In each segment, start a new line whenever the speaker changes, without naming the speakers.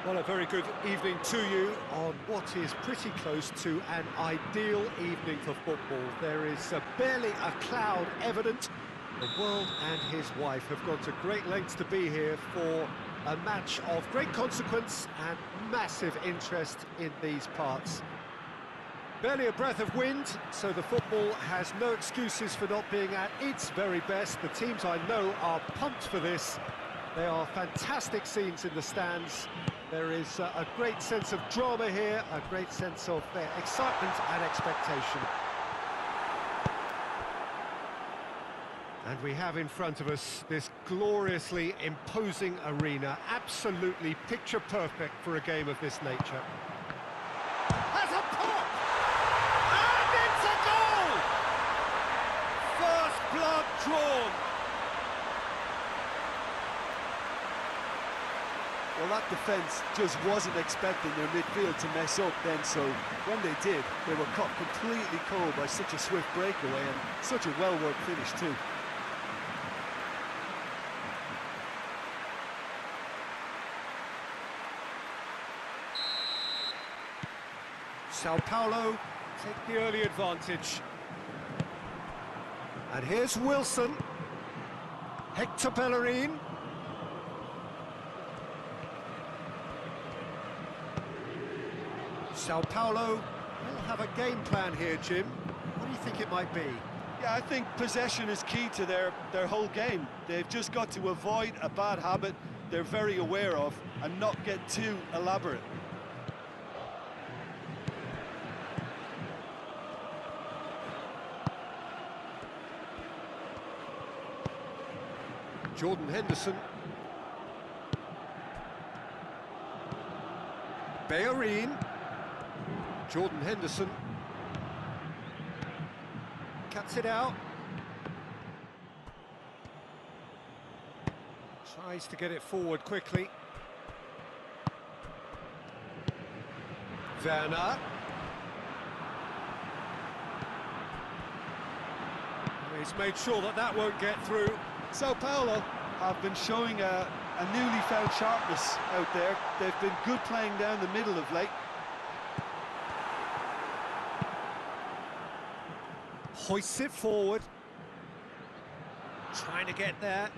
Well, a very good evening to you on what is pretty close to an ideal evening for football. There is barely a cloud evident. The world and his wife have gone to great lengths to be here for a match of great consequence and massive interest in these parts. Barely a breath of wind, so the football has no excuses for not being at its very best. The teams I know are pumped for this. There are fantastic scenes in the stands. There is a great sense of drama here, a great sense of excitement and expectation. And we have in front of us this gloriously imposing arena, absolutely picture perfect for a game of this nature. Has a pop! And it's a goal! First blood drawn.
Well, that defence just wasn't expecting their midfield to mess up then, so when they did, they were caught completely cold by such a swift breakaway and such a well-worked finish too.
Sao Paulo take the early advantage. And here's Wilson. Hector Bellerin. Sao Paulo will have a game plan here, Jim. What do you think it might be?
Yeah, I think possession is key to their whole game. They've just got to avoid a bad habit they're very aware of and not get too elaborate.
Jordan Henderson. Bellerin. Jordan Henderson cuts it out, tries to get it forward quickly. Werner. He's made sure that that won't get through.
Sao Paulo have been showing a newly found sharpness out there. They've been good playing down the middle of late.
Hoists it forward, trying to get there.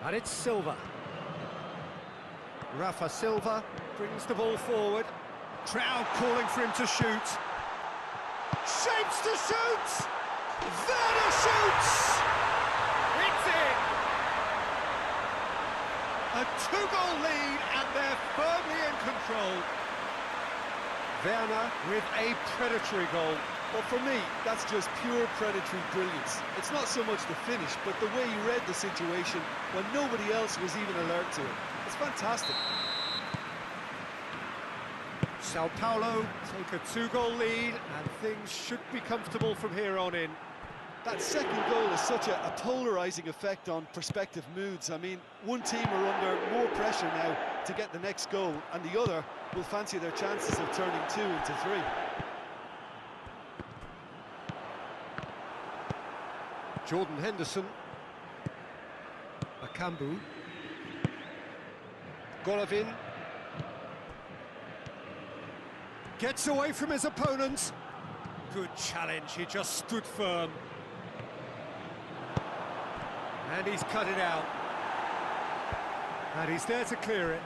And it's Silva. Rafa Silva brings the ball forward. Crowd calling for him to shoot. Shapes to shoot! Werner shoots! It's in! A two-goal lead, and they're firmly in control. Werner with a predatory goal.
Well, for me, that's just pure predatory brilliance. It's not so much the finish, but the way he read the situation when nobody else was even alert to it. It's fantastic.
Sao Paulo take a two-goal lead, and things should be comfortable from here on in.
That second goal has such a polarising effect on prospective moods. I mean, one team are under more pressure now to get the next goal, and the other will fancy their chances of turning 2 into 3.
Jordan Henderson. Akambu. Golovin. Gets away from his opponent. Good challenge, he just stood firm. And he's cut it out. And he's there to clear it.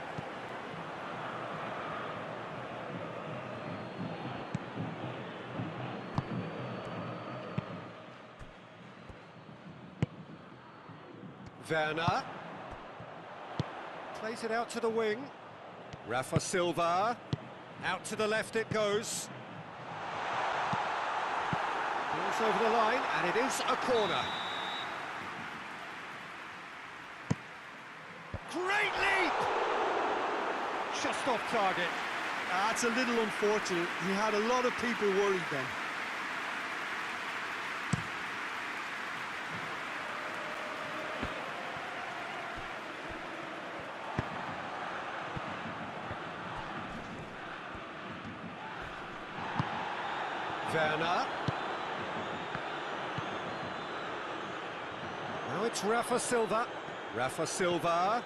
Werner. Plays it out to the wing. Rafa Silva. Out to the left it goes. Ball's over the line, and it is a corner. Great leap! Just off target.
That's a little unfortunate. He had a lot of people worried then.
Werner. Now it's Rafa Silva. Rafa Silva.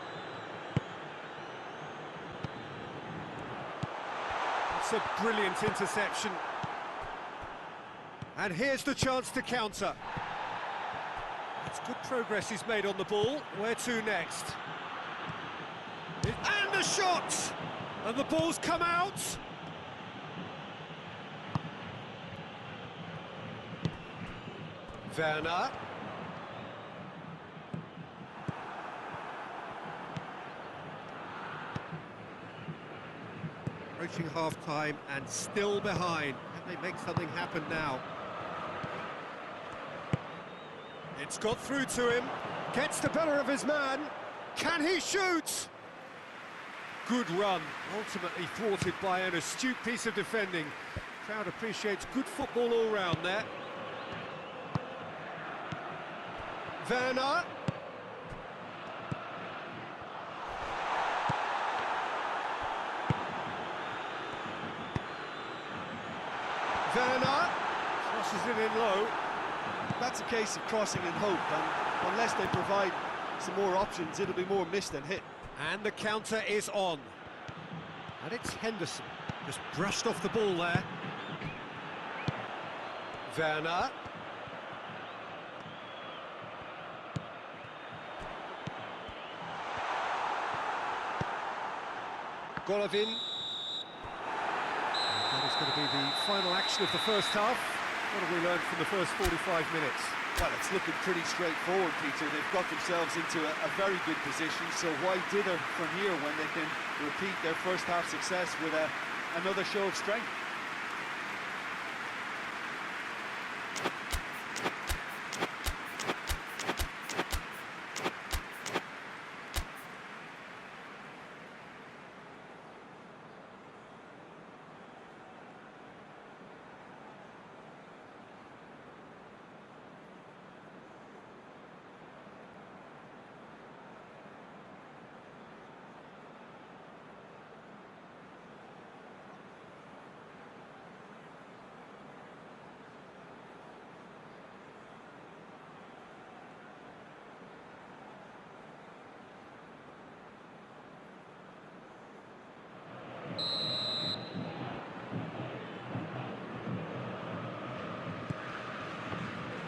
It's a brilliant interception. And here's the chance to counter. It's good progress he's made on the ball. Where to next? And the shot! And the ball's come out. Werner. Approaching half-time and still behind. Can they make something happen now? It's got through to him. Gets the better of his man. Can he shoot? Good run. Ultimately thwarted by an astute piece of defending. Crowd appreciates good football all round there. Werner. Werner crosses it in low.
That's a case of crossing in hope, and unless they provide some more options, it'll be more missed than hit.
And the counter is on. And it's Henderson. Just brushed off the ball there. Werner. Golovin. That is going to be the final action of the first half. What have we learned from the first 45 minutes?
Well, it's looking pretty straightforward, Peter. They've got themselves into a very good position, so why dither from here when they can repeat their first half success with another show of strength?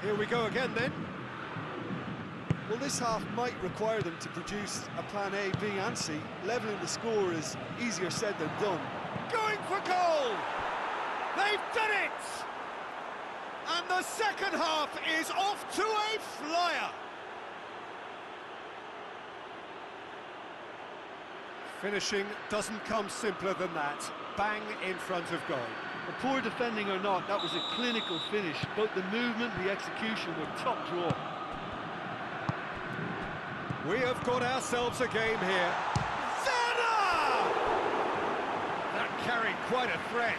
Here we go again then.
Well, this half might require them to produce a plan A, B and C. Levelling the score is easier said than done.
Going for goal! They've done it! And the second half is off to a flyer! Finishing doesn't come simpler than that. Bang in front of goal.
Well, poor defending or not, that was a clinical finish. Both the movement and the execution were top draw.
We have got ourselves a game here. Werner! That carried quite a threat.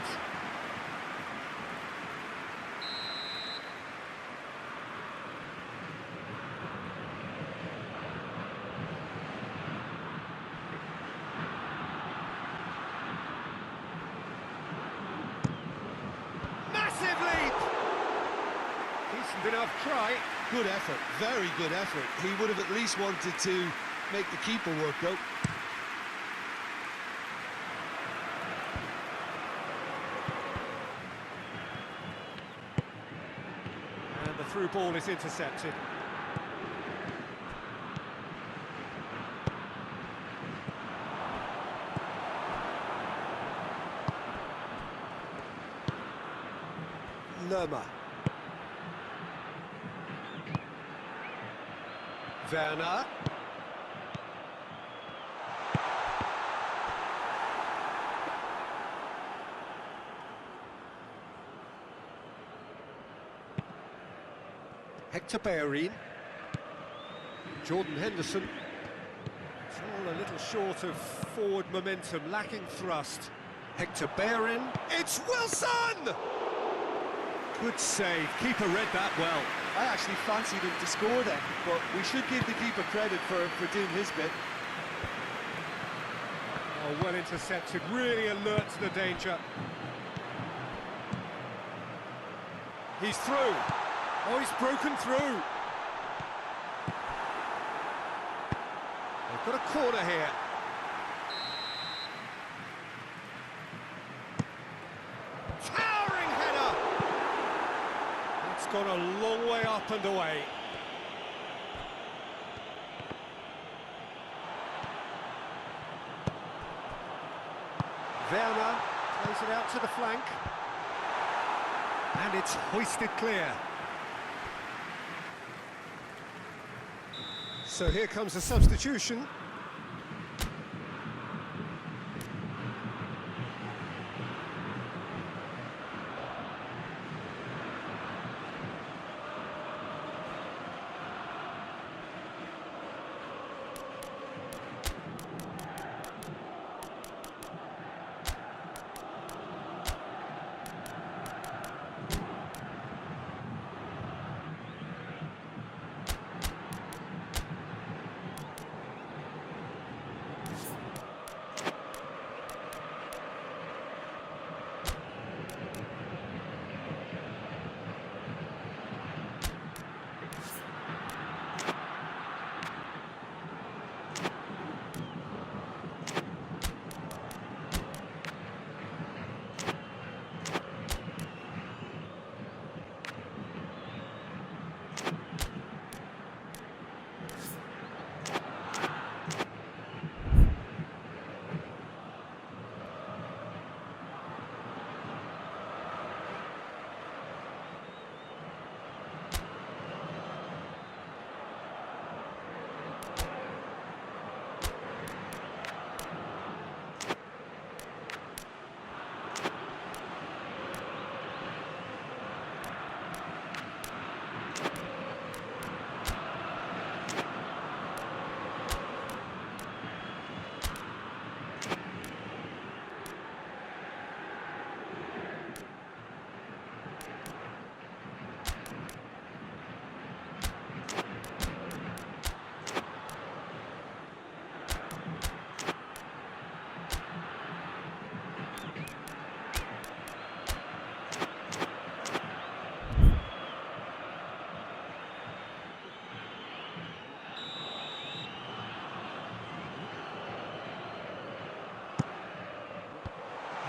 Enough try.
Good effort, very good effort. He would have at least wanted to make the keeper work though.
And the through ball is intercepted. Lerma. Werner. Hector Bellerin. Jordan Henderson. It's all a little short of forward momentum, lacking thrust. Hector Bellerin. It's Wilson! Good save. Keeper read that well.
I actually fancied him to score then, but we should give the keeper credit for doing his bit.
Oh, well intercepted, really alert to the danger. He's through. Oh, he's broken through. corner here. Towering header! It's gone a long way up and away. Werner plays it out to the flank. And it's hoisted clear. So here comes a substitution.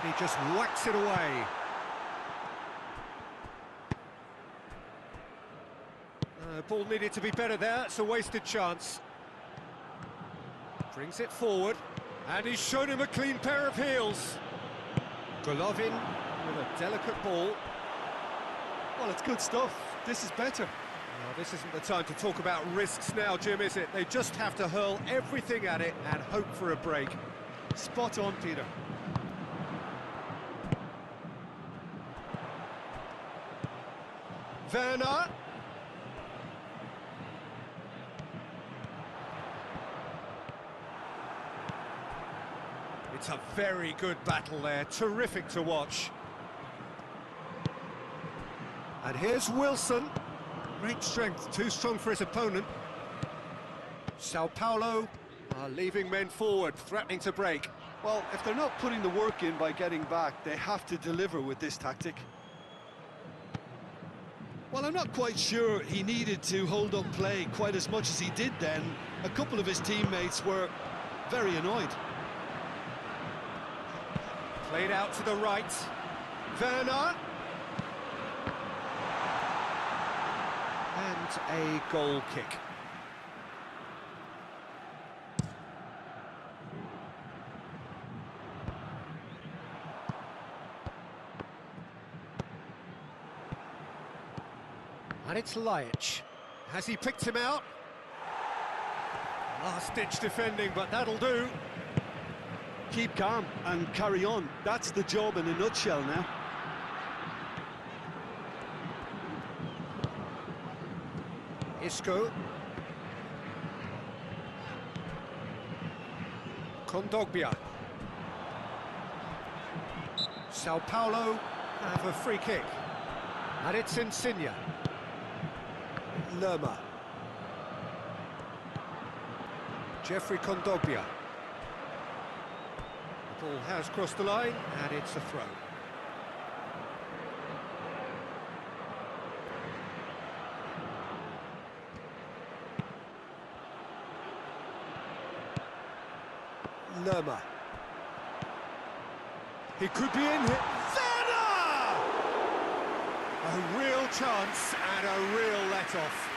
He just whacks it away. Ball needed to be better there. It's a wasted chance. Brings it forward. And he's shown him a clean pair of heels. Golovin with a delicate ball.
Well, it's good stuff. This is better.
Well, this isn't the time to talk about risks now, Jim, is it? They just have to hurl everything at it and hope for a break.
Spot on, Peter.
Werner. It's a very good battle there, terrific to watch. And here's Wilson. Great strength, too strong for his opponent. Sao Paulo are leaving men forward, threatening to break.
Well, if they're not putting the work in by getting back, they have to deliver with this tactic. Well, I'm not quite sure he needed to hold up play quite as much as he did then. A couple of his teammates were very annoyed.
Played out to the right. Werner. And a goal kick. And it's Laic. Has he picked him out? Last-ditch defending, but that'll do.
Keep calm and carry on. That's the job in a nutshell now.
Isco. Kondogbia. Sao Paulo have a free kick. And it's Insigne. Lerma. Jeffrey Kondogbia. The ball has crossed the line, and it's a throw. Lerma. He could be in here. Werner! A real chance and a real let-off.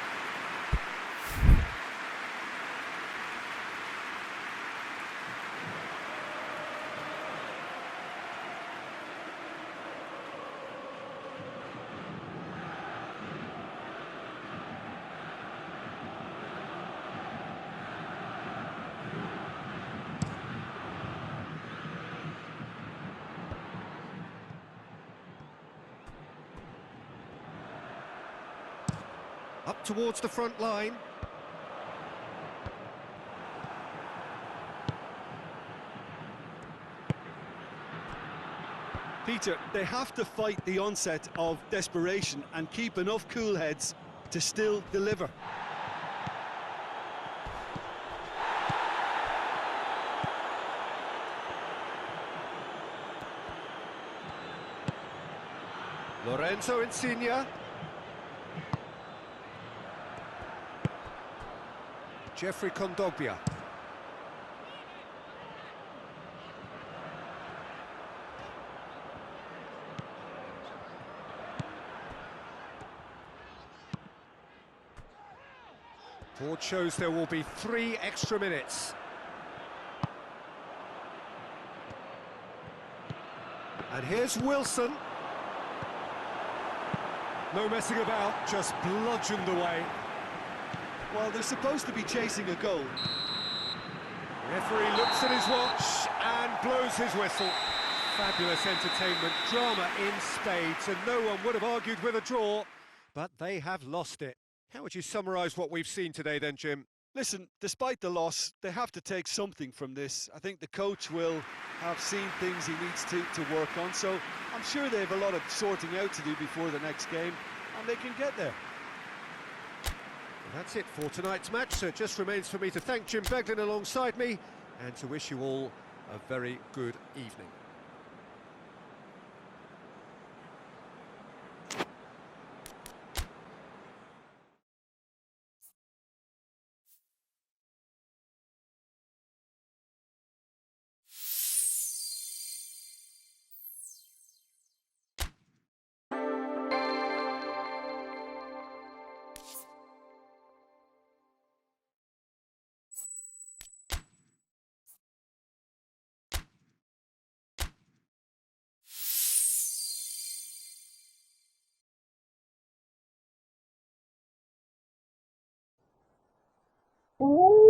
Up towards the front line.
Peter, they have to fight the onset of desperation and keep enough cool heads to still deliver.
Lorenzo Insigne. Jeffrey Kondogbia. Board shows there will be 3 extra minutes. And here's Wilson. No messing about, just bludgeoned away.
Well, they're supposed to be chasing a goal.
Referee looks at his watch and blows his whistle. Fabulous entertainment, drama in spades, and no one would have argued with a draw, but they have lost it. How would you summarise what we've seen today then, Jim?
Listen, despite the loss, they have to take something from this. I think the coach will have seen things he needs to work on, so I'm sure they have a lot of sorting out to do before the next game, and they can get there.
That's it for tonight's match, so it just remains for me to thank Jim Beglin alongside me and to wish you all a very good evening.
Oh.